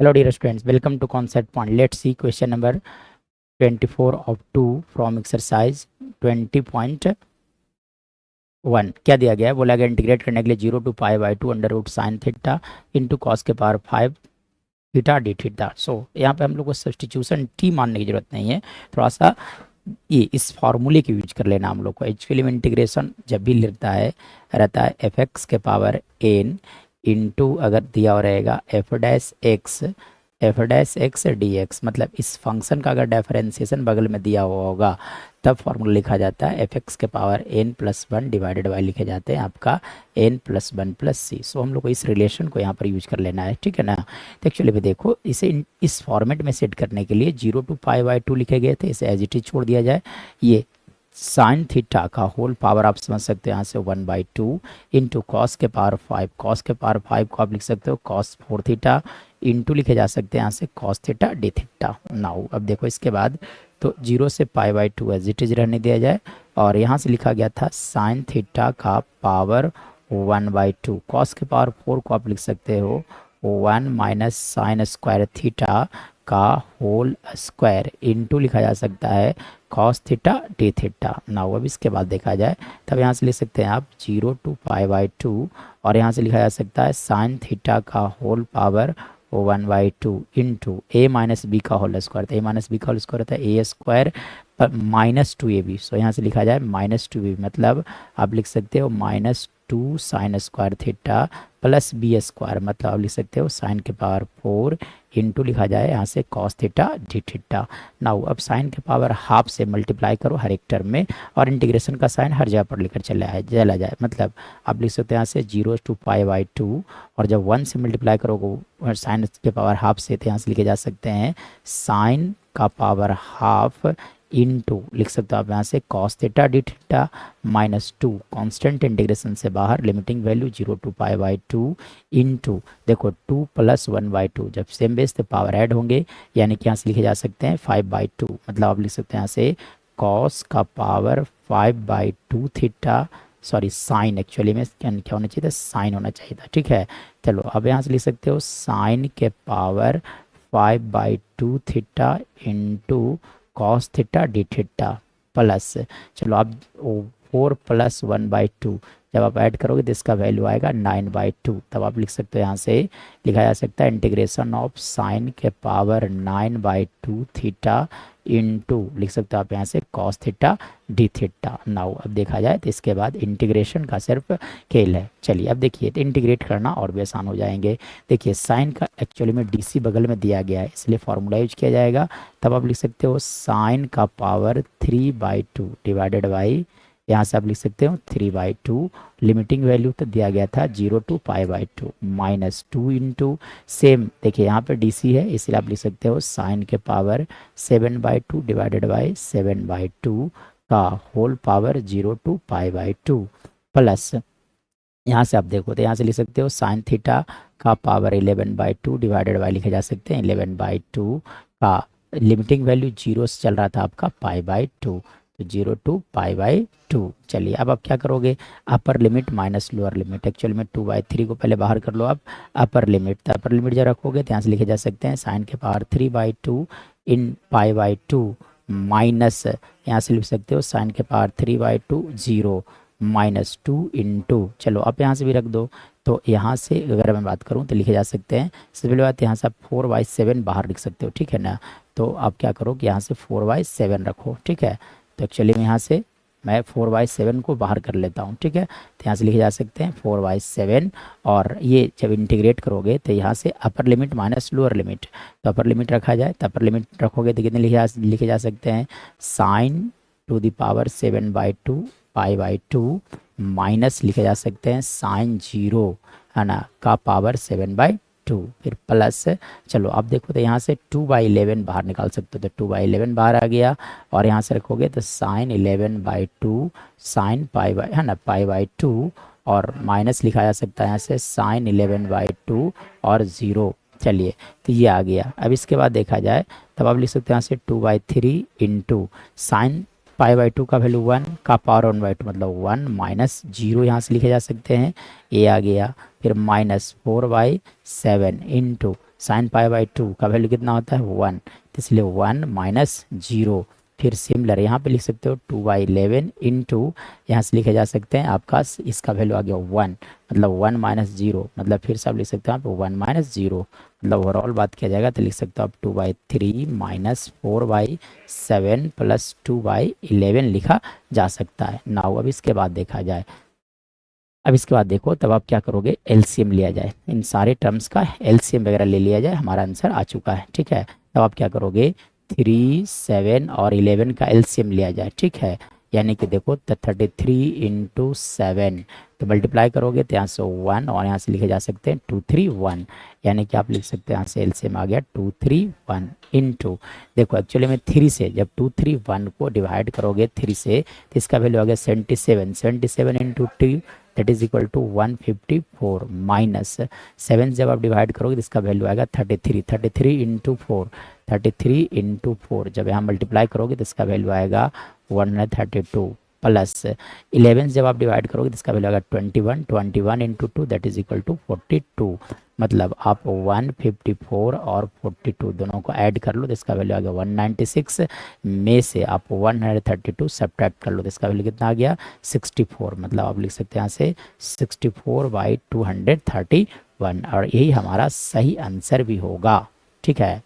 Hello dear students, welcome to concept point. Let's see question number 24 of 2 from exercise 20.1. क्या दिया गया है? बोला गया इंटीग्रेट करने के लिए 0 to pi by 2 under root sine theta into cos के power 5 theta D theta. So यहाँ पे हम लोग को सब्स्टिट्यूशन टी मानने की जरूरत नहीं है, थोड़ा सा ये इस फार्मूले की यूज कर लेना हम लोग को. एक्चुअली में इंटीग्रेशन जब भी रहता है एफ एक्स के पावर एन इंटू अगर दिया हो रहेगा F dash x D x, मतलब इस फंक्शन का अगर डिफरेंशिएशन बगल में दिया हुआ होगा तब फॉर्मूला लिखा जाता है एफ एक्स के power N plus one divided by लिखे जाते हैं आपका N plus one plus C. So हम लोग को इस रिलेशन को यहाँ पर यूज कर लेना है, ठीक है ना. तो एक्चुअली भी देखो इसे इस फॉर्मेट में सेट करने के लिए 0 to पाई बाई 2 लिखे गए थे, इसे एज इट इज छोड़ दिया जाए. ये साइन थीटा का होल पावर आप समझ सकते हैं यहाँ से 1/2 इंटू कॉस के पावर 5. कॉस के पावर 5 को आप लिख सकते हो कॉस 4 थीटा इंटू लिखे जा सकते हैं यहाँ से cos theta D theta. Now अब देखो इसके बाद तो 0 से pi by 2 as it is रहने दिया जाए और यहाँ से लिखा गया था साइन थीटा का पावर 1/2. कॉस के पावर 4 को आप लिख सकते हो 1 माइनस साइन स्क्वायर थीटा का होल स्क्वायर इंटू लिखा जा सकता है cos theta D theta. Now अब इसके बाद देखा जाए तब यहाँ से लिख सकते हैं आप 0 to पाई बाई 2 और यहाँ से लिखा जा सकता है साइन थीटा का होल पावर 1/2 इंटू ए माइनस बी का होल स्क्वायर. ए माइनस बी का होल स्क्वायर होता है ए स्क्वायर पर माइनस 2ab. सो यहाँ से लिखा जाए माइनस 2ab, मतलब आप लिख सकते हो -2 sine square theta plus B square, मतलब आप लिख सकते हो साइन के पावर 4 इंटू लिखा जाए यहाँ से cos theta D theta. Now अब साइन के पावर हाफ से मल्टीप्लाई करो हर एक टर्म में और इंटीग्रेशन का साइन हर जगह पर लेकर चला जाए, मतलब आप लिख सकते हैं यहाँ से 0 to पाई बाई 2 और जब 1 से मल्टीप्लाई करोगे साइन के पावर हाफ से तो यहाँ से लिखे जा सकते हैं साइन का पावर हाफ इंटू लिख सकते हो आप यहाँ से cos theta D theta -2 constant integration से बाहर limiting value 0 to pi by 2 into देखो 2 + 1/2 जब सेम बेस पे पावर ऐड होंगे यानी कि यहाँ से लिखे जा सकते हैं 5/2, मतलब आप लिख सकते हैं यहाँ से कॉस का power 5/2 theta, sorry sine actually में क्या होना चाहिए था, साइन होना चाहिए था, ठीक है. चलो अब यहाँ से लिख सकते हो साइन के power 5/2 theta into cos theta D theta plus, चलो आप 4 + 1/2 जब आप ऐड करोगे तो इसका वैल्यू आएगा 9/2. तब आप लिख सकते हो यहाँ से लिखा जा सकता है इंटीग्रेशन ऑफ साइन के पावर 9/2 थीटा इंटू लिख सकते हो आप यहाँ से cos theta D theta. Now अब देखा जाए तो इसके बाद इंटीग्रेशन का सिर्फ खेल है. चलिए अब देखिए तो इंटीग्रेट करना और भी आसान हो जाएंगे. देखिए साइन का एक्चुअली में डीसी बगल में दिया गया है इसलिए फॉर्मूला यूज किया जाएगा. तब आप लिख सकते हो साइन का पावर 3/2 डिवाइडेड बाई यहाँ से आप लिख सकते हो 3/2. लिमिटिंग वैल्यू तो दिया गया था 0 to pi by 2 -2 into same देखिए यहाँ पे डीसी है इसलिए आप लिख सकते हो साइन के पावर 7/2 डिवाइडेड बाई 7/2 का whole power 0 to pi by 2 plus यहाँ से आप देखो तो यहाँ से लिख सकते हो साइन थीटा का पावर 11/2 डिवाइडेड बाई लिखे जा सकते हैं 11/2 का लिमिटिंग वैल्यू 0 से चल रहा था आपका पाई बाई 2, तो 0 to पाई बाई 2. चलिए अब आप क्या करोगे upper limit minus lower limit, actual में 2/3 को पहले बाहर कर लो आप अपर लिमिट. तो अपर लिमिट जब रखोगे तो यहाँ से लिखे जा सकते हैं साइन के power 3/2 in pi by 2 minus यहाँ से लिख सकते हो साइन के पावर 3/2 0 -2 इंटू, चलो आप यहाँ से भी रख दो. तो यहाँ से अगर मैं बात करूँ तो लिखे जा सकते हैं सबसे पहले बात यहाँ से आप 4/7 बाहर लिख सकते हो, ठीक है ना. तो आप क्या करो कि यहाँ से 4/7 रखो, ठीक है. तो एक्चुअली में यहाँ से मैं 4/7 को बाहर कर लेता हूँ, ठीक है. तो यहाँ से लिखे जा सकते हैं 4/7 और ये जब इंटीग्रेट करोगे तो यहाँ से upper limit minus lower limit, तो अपर लिमिट रखा जाए तो अपर लिमिट रखोगे तो कितने लिखे जा सकते हैं sign to the power 7/2 pi by 2 minus लिखे जा सकते हैं साइन 0 है ना का पावर 7/2 फिर प्लस, चलो आप देखो तो यहाँ से 2/11 बाहर निकाल सकते हो तो 2/11 बाहर आ गया और यहाँ से रखोगे तो साइन 11/2 साइन पाई बाई है ना पाई बाई 2 और माइनस लिखा जा सकता है यहाँ से साइन 11/2 और 0. चलिए तो ये आ गया. अब इसके बाद देखा जाए तब आप लिख सकते हैं यहाँ से 2/3 इंटू साइन पाई बाई 2 का वैल्यू 1 का पावर 1/2 मतलब 1 माइनस 0 यहाँ से लिखे जा सकते हैं, ए आ गया. फिर -4/7 इंटू साइन पाई बाई 2 का वैल्यू कितना होता है 1, तो इसलिए 1 माइनस 0। फिर सिमिलर यहाँ पे लिख सकते हो 2/11 इंटू, यहाँ से लिखे जा सकते हैं आपका इसका वैल्यू आ गया 1, मतलब 1 माइनस 0, मतलब फिर से आप लिख सकते हो आप 1 माइनस 0, मतलब ओवरऑल बात किया जाएगा तो लिख सकते हो आप 2/3 माइनस 4/7 प्लस 2/11 लिखा जा सकता है। नाउ अब इसके बाद देखा जाए, अब इसके बाद देखो तब आप क्या करोगे, एलसीएम लिया जाए, इन सारे टर्म्स का एलसीएम वगैरह ले लिया जाए, हमारा आंसर आ चुका है। ठीक है, तब आप क्या करोगे, 3, 7 और 11 का एलसीएम लिया जाए। ठीक है, यानी कि देखो 33 इंटू 7, तो मल्टीप्लाई करोगे तो यहाँ से 1 और यहाँ से लिखे जा सकते हैं 231, यानी कि आप लिख सकते हैं यहाँ से एलसीएम आ गया 231 इंटू, देखो एक्चुअली में 3 से जब 231 को डिवाइड करोगे 3 से तो इसका वैल्यू आ गया 77, 77 into 2 that is equal to 154 minus 7 जब आप डिवाइड करोगे तो इसका वैल्यू आएगा 33, 33 इंटू 4, 33 इंटू 4 जब यहाँ मल्टीप्लाई करोगे तो इसका वैल्यू आएगा 132 प्लस 11 जब आप डिवाइड करोगे तो इसका वैल्यू आएगा 21, 21 into 2 that is equal to 42, मतलब आप 154 और 42 दोनों को ऐड कर लो तो इसका वैल्यू आ गया 196, में से आप 132 सब्ट्रैक्ट कर लो तो इसका वैल्यू कितना आ गया 64, मतलब आप लिख सकते हैं यहाँ से 64/231, और यही हमारा सही आंसर भी होगा। ठीक है।